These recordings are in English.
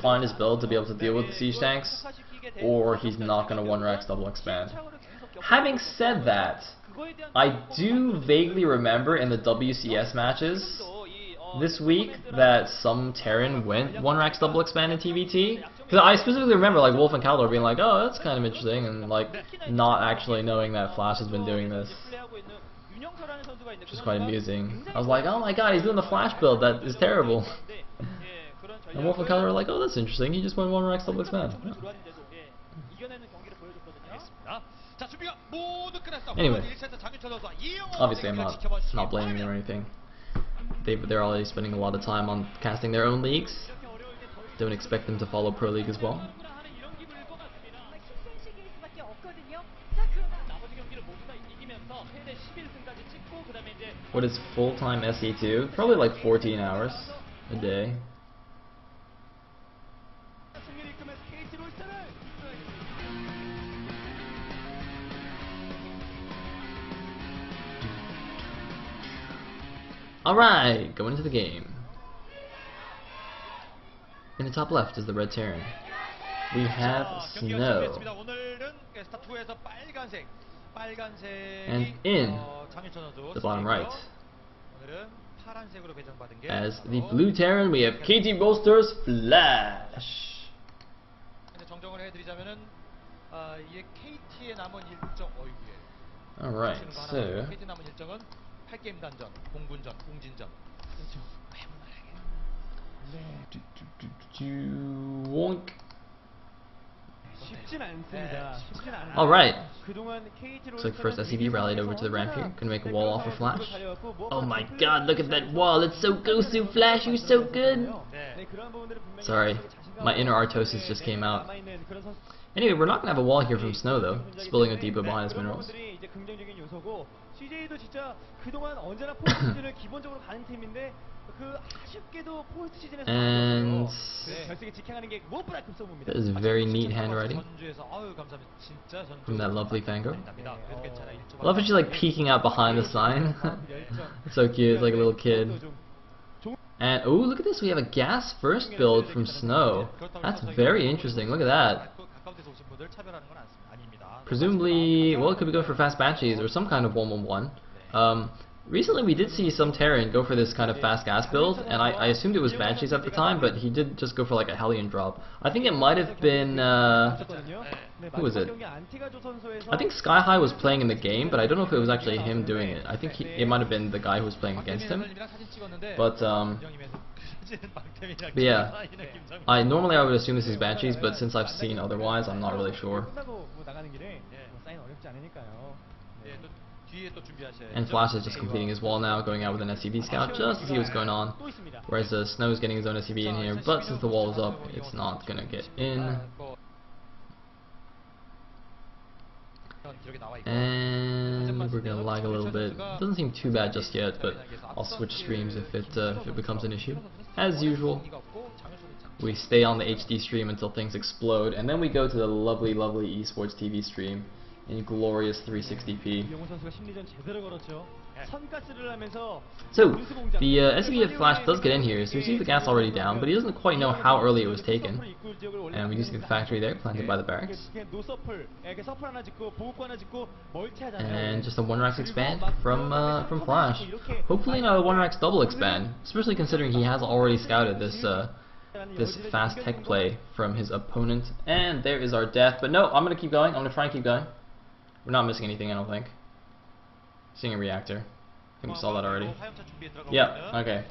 refine his build to be able to deal with the siege tanks, or he's not going to 1-Rex double expand. Having said that, I do vaguely remember in the WCS matches this week that some Terran went 1-Rex double expand in TVT. Because I specifically remember like Wolf and Caldor being like, oh, that's kind of interesting, and like not actually knowing that Flash has been doing this. Which is quite amusing. I was like, oh my god, he's doing the Flash build, that is terrible. And Wolf and Caldor were like, oh, that's interesting, he just went 1-Rex double expand. Anyway, obviously I'm not blaming them or anything. They're already spending a lot of time on casting their own leagues. Don't expect them to follow Pro League as well. What is full-time SE2? Probably like 14 hours a day. Alright, going into the game. In the top left is the red Terran. We have Snow. And in the bottom right, as the blue Terran, we have KT Bolster's Flash. Alright, so wonk. Alright. Looks like first SCV rallied over to the ramp here. Gonna make a wall off for Flash. Oh my god, look at that wall. It's so Gosu, Flash, you're so good. Sorry, my inner Artosis just came out. Anyway, we're not gonna have a wall here from Snow though. Spilling a depot behind his minerals. And that is very neat handwriting from that lovely Fango. I love how she's like peeking out behind the sign. It's so cute, it's like a little kid. And oh, look at this, we have a gas first build from Snow. That's very interesting, look at that. Presumably, well, it could be going for fast Banshees or some kind of 1-1-1. Recently we did see some Terran go for this kind of fast gas build, and I assumed it was Banshees at the time, but he did just go for like a Hellion drop. I think it might have been, who was it? I think Sky High was playing in the game, but I don't know if it was actually him doing it. I think it might have been the guy who was playing against him. But yeah, normally I would assume this is Banshees, but since I've seen otherwise, I'm not really sure. And Flash is just completing his wall now, going out with an SCV scout just to see what's going on. Whereas Snow is getting his own SCV in here, but since the wall is up, it's not gonna get in. And we're gonna lag a little bit. Doesn't seem too bad just yet, but I'll switch streams if it becomes an issue. As usual, we stay on the HD stream until things explode, and then we go to the lovely, lovely esports TV stream in glorious 360p. So, the SCV Flash does get in here, so you see the gas already down, but he doesn't quite know how early it was taken. And we do see the factory there, planted by the barracks. And just a 1-Rex expand from Flash. Hopefully not a 1-Rex double expand, especially considering he has already scouted this this fast tech play from his opponent. And there is our death, but no, I'm going to keep going, I'm going to try and keep going. We're not missing anything, I don't think. Seeing a reactor. I think we saw that already. Yeah, okay,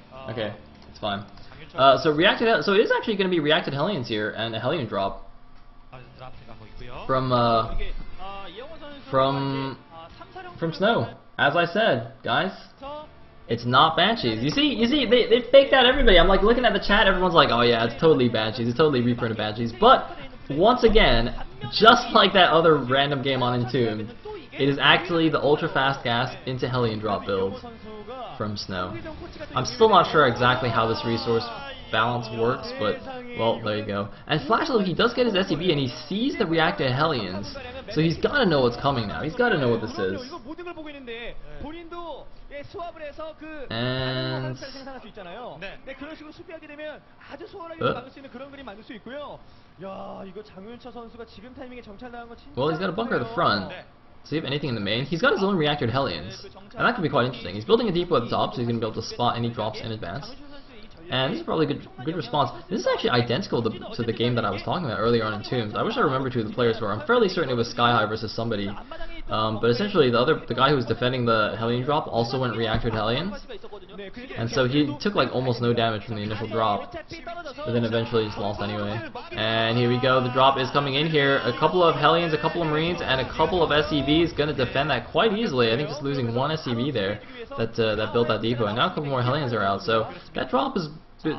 it's fine. So it is actually going to be reacted Hellions here, and a Hellion drop from Snow. As I said, guys, it's not Banshees. You see, they faked out everybody. I'm like looking at the chat, everyone's like, oh yeah, it's totally Banshees, it's totally reprinted Banshees, but once again, just like that other random game on Entombed, it is actually the ultra fast gas into Hellion drop build from Snow. I'm still not sure exactly how this resource balance works, but, well, there you go. And Flash, look, he does get his SCV, and he sees the reactive Hellions, so he's got to know what's coming now. He's got to know what this is. And... well, he's got a bunker at the front. See if anything in the main. He's got his own reactored Hellions, and that could be quite interesting. He's building a depot at the top, so he's going to be able to spot any drops in advance. And this is probably a good response. This is actually identical to the game that I was talking about earlier on in Tombs. I wish I remembered who the players were. I'm fairly certain it was Sky High versus somebody. But essentially, the guy who was defending the Hellion drop also went reactored Hellions, and so he took like almost no damage from the initial drop, but then eventually just lost anyway. And here we go. The drop is coming in here. A couple of Hellions, a couple of Marines, and a couple of SCVs going to defend that quite easily. I think just losing one SCV there that built that depot, and now a couple more Hellions are out. So that drop is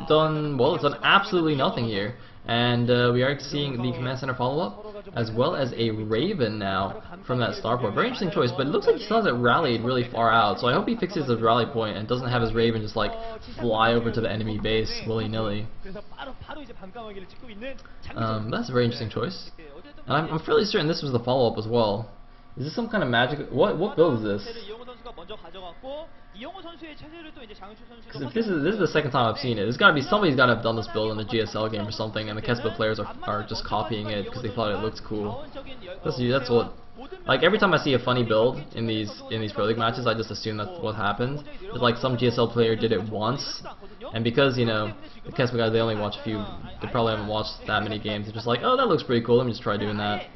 done, well, it's done absolutely nothing here. And we are seeing the command center follow-up, as well as a Raven now from that starport. Very interesting choice, but it looks like he still has it rallied really far out, so I hope he fixes his rally point and doesn't have his Raven just like fly over to the enemy base willy-nilly. That's a very interesting choice. And I'm fairly certain this was the follow-up as well. Is this some kind of magic? What build is this? Because if this is the second time I've seen it, there's got to be somebody's got to have done this build in a GSL game or something, and the Kespa players are just copying it because they thought it looked cool. That's what. Like every time I see a funny build in these Pro League matches, I just assume that's what happened. It's like some GSL player did it once, and because you know the Kespa guys, they only watch a few. They probably haven't watched that many games. They're just like, oh, that looks pretty cool. Let me just try doing that.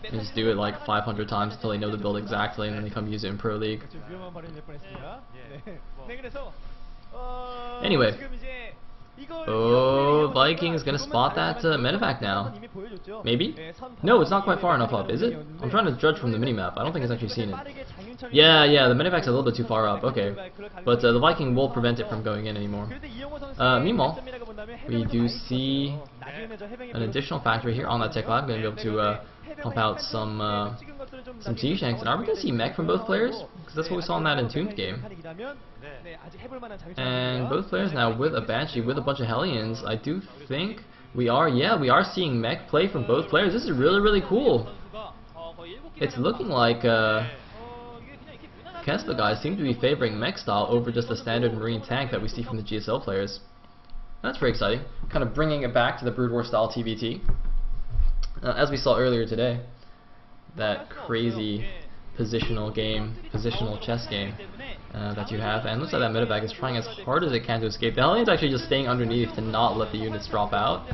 And just do it like 500 times until they know the build exactly, and then they come use it in Pro League. Anyway, oh, Viking's gonna spot that medevac now. Maybe? No, it's not quite far enough up, is it? I'm trying to judge from the minimap. I don't think it's actually seen it. Yeah, the medevac's a little bit too far up. Okay, but the Viking will prevent it from going in anymore. Meanwhile, we do see an additional factory here on that tech lab. Going to be able to pump out some siege tanks. And are we going to see mech from both players? Because that's what we saw in that Entombed game. And both players now with a Banshee, with a bunch of Hellions. I do think we are, we are seeing mech play from both players. This is really, really cool. It's looking like Kespa guys seem to be favoring mech style over just the standard Marine tank that we see from the GSL players. That's very exciting. Kind of bringing it back to the Brood War style TVT. As we saw earlier today, that crazy positional chess game that you have, and looks like that medevac is trying as hard as it can to escape. The Hellion's actually just staying underneath to not let the units drop out,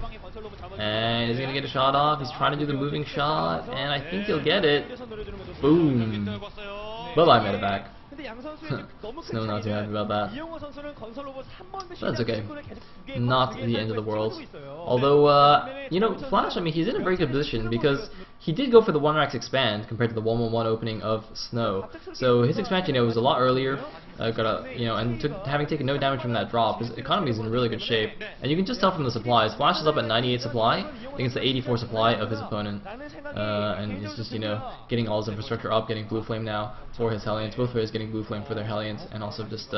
and he's gonna get a shot off. He's trying to do the moving shot, and I think he'll get it. Boom! Bye-bye, medevac. Snow not too happy about that. That's okay. Not the end of the world. Although, you know, Flash, I mean, he's in a very good position because he did go for the 1-rax expand compared to the 1-1-1 opening of Snow. So his expansion, you know, was a lot earlier. And having taken no damage from that drop, his economy is in really good shape. And you can just tell from the supplies. Flash is up at 98 supply against the 84 supply of his opponent. And he's just, you know, getting all his infrastructure up, getting Blue Flame now for his Hellions. Both players getting Blue Flame for their Hellions, and also just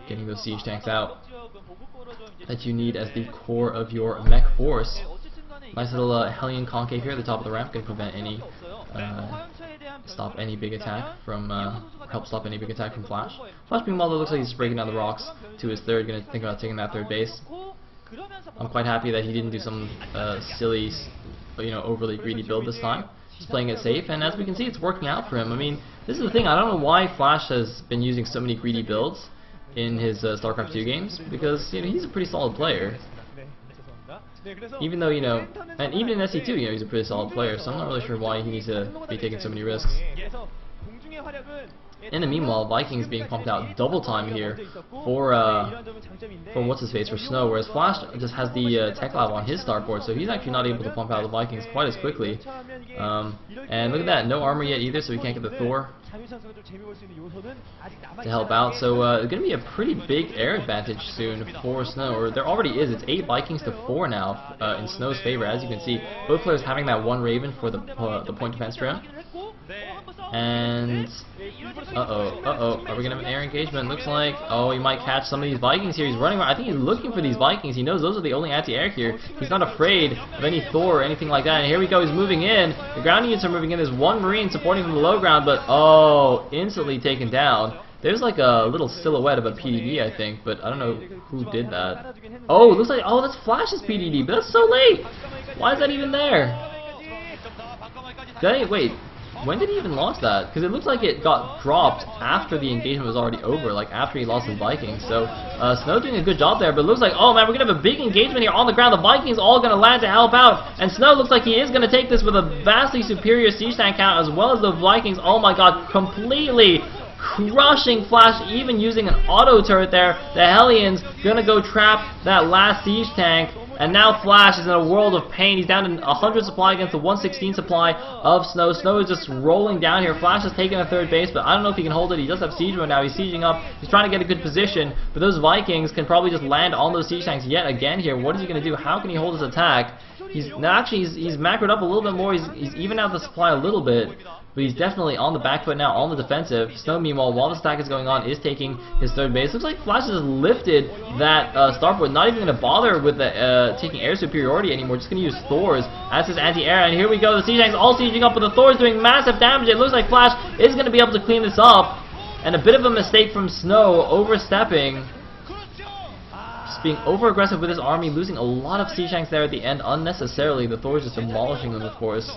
getting those siege tanks out that you need as the core of your mech force. Nice little Hellion concave here at the top of the ramp, can prevent any stop any big attack from help stop any big attack from Flash. Flash meanwhile looks like he's breaking down the rocks to his third, gonna think about taking that third base. I'm quite happy that he didn't do some silly, you know, overly greedy build this time. He's playing it safe, and as we can see, it's working out for him. I mean, this is the thing, I don't know why Flash has been using so many greedy builds in his StarCraft 2 games, because, you know, he's a pretty solid player. Even though, you know, and even in SC2, you know, he's a pretty solid player, so I'm not really sure why he needs to be taking so many risks. In the meanwhile, Vikings being pumped out double time here for what's his face, for Snow, whereas Flash just has the tech lab on his starport, so he's actually not able to pump out the Vikings quite as quickly. And look at that, no armor yet either, so we can't get the Thor to help out. So it's going to be a pretty big air advantage soon for Snow, or there already is. It's 8 Vikings to 4 now in Snow's favor. As you can see, both players having that one Raven for the point defense round. And are we gonna have an air engagement? Looks like, oh, he might catch some of these Vikings here. He's running around. I think he's looking for these Vikings. He knows those are the only anti-air here. He's not afraid of any Thor or anything like that. And here we go, he's moving in. The ground units are moving in. There's one Marine supporting from the low ground, but oh, instantly taken down. There's like a little silhouette of a PDD, I think, but I don't know who did that. Oh, it looks like, oh, that's Flash's PDD, but that's so late. Why is that even there? Wait, when did he even lose that? Because it looks like it got dropped after the engagement was already over, like after he lost his Vikings. So Snow doing a good job there, but it looks like, oh man, we're going to have a big engagement here on the ground. The Vikings all going to land to help out, and Snow looks like he is going to take this with a vastly superior siege tank count, as well as the Vikings, oh my god, completely crushing Flash, even using an auto turret there. The Hellions going to go trap that last siege tank. And now Flash is in a world of pain. He's down to 100 supply against the 116 supply of Snow. Snow is just rolling down here. Flash has taken a third base, but I don't know if he can hold it. He does have siege mode now. He's sieging up. He's trying to get a good position, but those Vikings can probably just land on those siege tanks yet again here. What is he going to do? How can he hold his attack? He's macroed up a little bit more. He's even out the supply a little bit, but he's definitely on the back foot now, on the defensive. Snow, meanwhile, while the stack is going on, is taking his third base. Looks like Flash has lifted that starport, not even going to bother with the taking air superiority anymore, just going to use Thors as his anti-air. And here we go, the siege tanks all sieging up, but the Thors doing massive damage. It looks like Flash is going to be able to clean this up, and a bit of a mistake from Snow, overstepping. Just being over-aggressive with his army, losing a lot of siege tanks there at the end unnecessarily. The Thors just demolishing them, of course.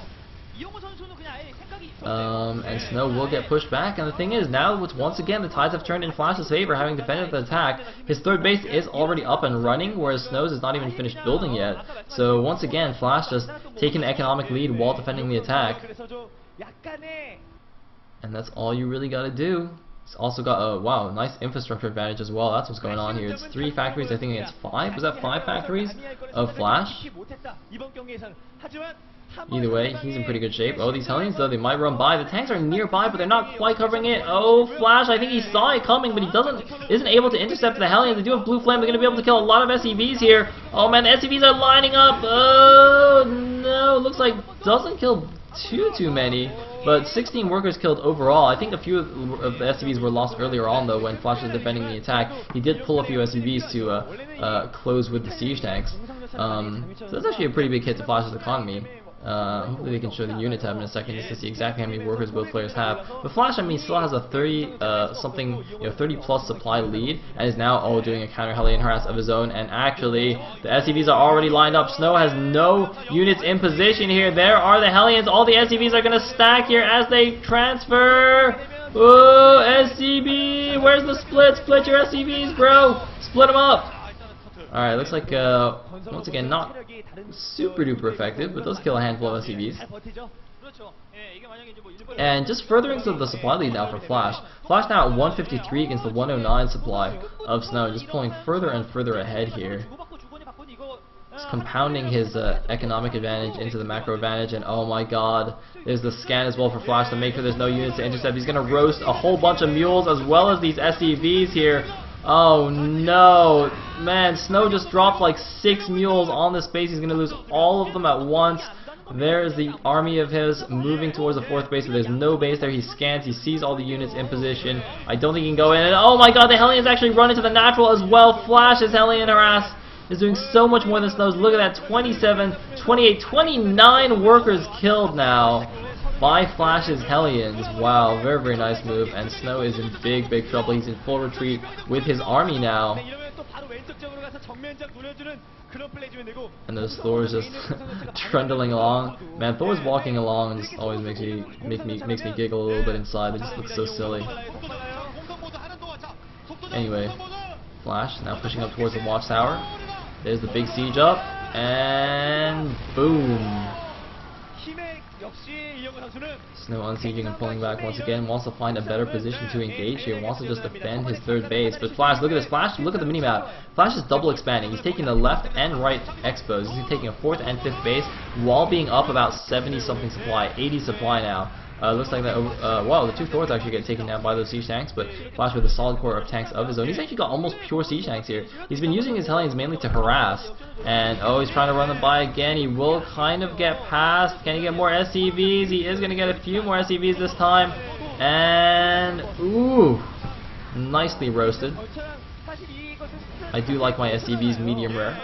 And Snow will get pushed back, and the thing is, now once again the tides have turned in Flash's favor, having defended the attack. His third base is already up and running, whereas Snow's is not even finished building yet. So once again, Flash just taking the economic lead while defending the attack. And that's all you really gotta do. It's also got a, wow, nice infrastructure advantage as well. That's what's going on here. It's 3 factories, I think against 5. Was that 5 factories of Flash? Either way, he's in pretty good shape. Oh, these Hellions, though, they might run by. The tanks are nearby, but they're not quite covering it. Oh, Flash, I think he saw it coming, but he isn't able to intercept the Hellions. They do have Blue Flame. They're going to be able to kill a lot of SCVs here. Oh, man, the SCVs are lining up. Oh, no. Looks like doesn't kill too many, but 16 workers killed overall. I think a few of the SCVs were lost earlier on, though, when Flash was defending the attack. He did pull a few SCVs to close with the siege tanks. So that's actually a pretty big hit to Flash's economy. Hopefully they can show the unit tab in a second just to see exactly how many workers both players have. But Flash, I mean, still has a 30 plus supply lead, and is now doing a counter Hellion harass of his own. And actually, the SCVs are already lined up. Snow has no units in position here. There are the Hellions. All the SCVs are going to stack here as they transfer. Oh, SCV, where's the split? Split your SCVs, bro. Split them up. Alright, looks like, once again, not super duper effective, but does kill a handful of SCVs. And just furthering the supply lead now for Flash. Flash now at 153 against the 109 supply of Snow, just pulling further and further ahead here. Just compounding his economic advantage into the macro advantage, and oh my god, there's the scan as well for Flash to make sure there's no units to intercept. He's going to roast a whole bunch of mules as well as these SCVs here. Oh no, man, Snow just dropped like 6 mules on this base. He's going to lose all of them at once. There's the army of his moving towards the 4th base, but there's no base there. He scans, he sees all the units in position. I don't think he can go in, and oh my god, the Hellions actually run into the natural as well. Flash's Hellion harass is doing so much more than Snow's. Look at that, 27, 28, 29 workers killed now by Flash's Hellions. Wow, very, very nice move. And Snow is in big, big trouble. He's in full retreat with his army now. And those Thors just trundling along. Man, Thor's walking along just always makes me giggle a little bit inside. It just looks so silly. Anyway, Flash now pushing up towards the watchtower. There's the big siege up, and boom. Snow unsieging and pulling back once again, wants to find a better position to engage here, wants to just defend his 3rd base. But Flash, look at this, Flash, look at the minimap. Flash is double expanding. He's taking the left and right expos. He's taking a 4th and 5th base while being up about 70 something supply, 80 supply now. Looks like that. Wow, the two Thors actually get taken down by those siege tanks, but Flash with a solid core of tanks of his own. He's actually got almost pure siege tanks here. He's been using his Hellions mainly to harass, and he's trying to run them by again. He will kind of get past. Can he get more SCVs? He is going to get a few more SCVs this time, and ooh, nicely roasted. I do like my SCVs medium rare.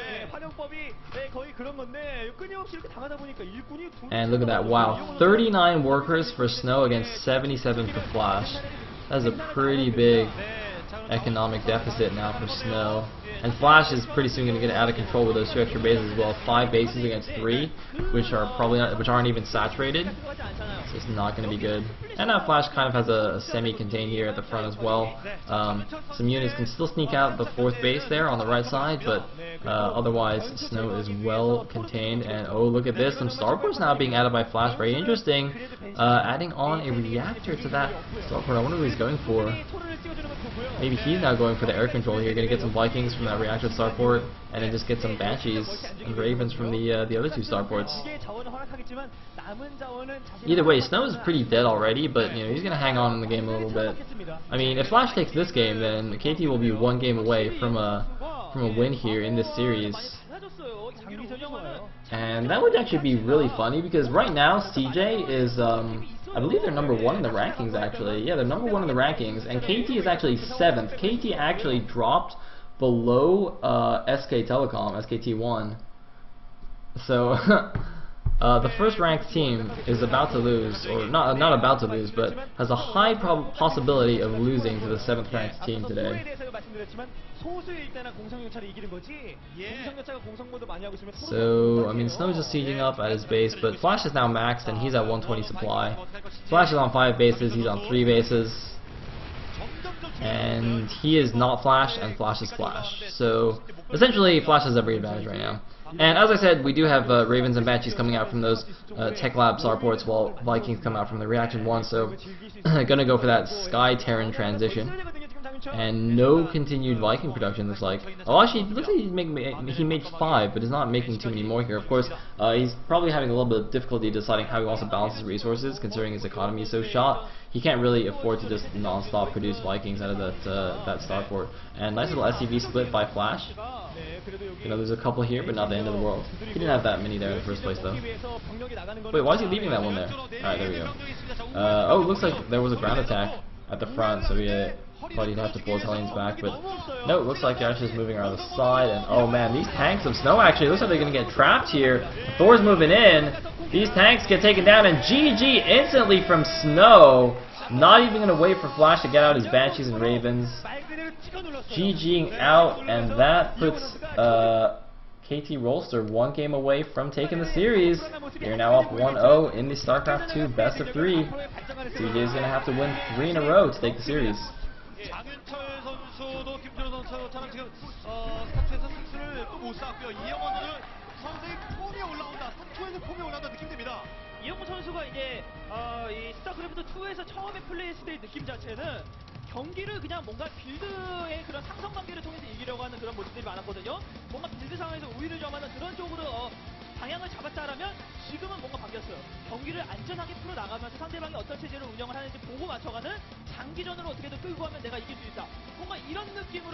And look at that, wow, 39 workers for Snow against 77 for Flash. That's a pretty big economic deficit now for Snow. And Flash is pretty soon going to get out of control with those 2 extra bases as well. 5 bases against 3, which aren't even saturated. So it's not going to be good. And now Flash kind of has a semi-contain here at the front as well. Some units can still sneak out the 4th base there on the right side, but otherwise Snow is well contained. And oh, look at this, some starports now being added by Flash. Very interesting. Adding on a reactor to that starport. I wonder what he's going for. Maybe he's now going for the air control here. Going to get some Vikings from that reactor starport, and then just get some Banshees and Ravens from the other 2 starports. Either way, Snow is pretty dead already, but he's going to hang on in the game a little bit. I mean, if Flash takes this game, then KT will be 1 game away from a win here in this series. And that would actually be really funny, because right now CJ is I believe they're number 1 in the rankings, actually. Yeah, they're number 1 in the rankings, and KT is actually 7th. KT actually dropped below SK Telecom, SKT1. So the first ranked team is about to lose, or not about to lose, but has a high possibility of losing to the 7th ranked team today. So, I mean, Snow's just sieging up at his base, but Flash is now maxed and he's at 120 supply. Flash is on 5 bases, he's on 3 bases. And he is not Flash, and Flash is Flash. So, essentially, Flash has every advantage right now. And as I said, we do have Ravens and Banshees coming out from those Tech Lab starports, while Vikings come out from the Reaction 1, so gonna go for that Sky Terran transition. And no continued Viking production, looks like. Oh, actually, it looks like he made 5, but is not making too many more here. Of course, he's probably having a little bit of difficulty deciding how he wants to balance his resources, considering his economy is so shot. He can't really afford to just non-stop produce Vikings out of that starport. And nice little SCV split by Flash. There's a couple here, but not the end of the world. He didn't have that many there in the first place, though. Wait, why is he leaving that one there? Alright, there we go. Oh, it looks like there was a ground attack at the front, so thought he'd have to pull his Hellions back, but no, it looks like they're actually just moving around the side. And oh man, these tanks of Snow actually looks like they're going to get trapped here. Thor's moving in. These tanks get taken down, and GG instantly from Snow. Not even going to wait for Flash to get out his Banshees and Ravens. GGing out, and that puts KT Rolster 1 game away from taking the series. They're now up 1-0 in the StarCraft 2 best of 3. CJ is going to have to win 3 in a row to take the series. 장윤철 선수도 김준호 선수처럼 지금 스타트에서 승수를 또 못 쌓았고요. 이영원 선수의 폼이 올라온다. 3초에서 폼이 올라온다 느낌됩니다. 이영원 선수가 이제 이 스타크래프트 2에서 처음에 플레이했을 때의 느낌 자체는 경기를 그냥 뭔가 빌드의 그런 상성 관계를 통해서 이기려고 하는 그런 모습들이 많았거든요. 뭔가 빌드 상황에서 우위를 점하는 그런 쪽으로 방향을 잡았다라면 지금은 뭔가 바뀌었어요. 경기를 안전하게 풀어나가면서 상대방이 어떤 체제를 운영을 하는지 보고 맞춰가는 장기전으로 어떻게든 끌고 가면 내가 이길 수 있다. 뭔가 이런 느낌으로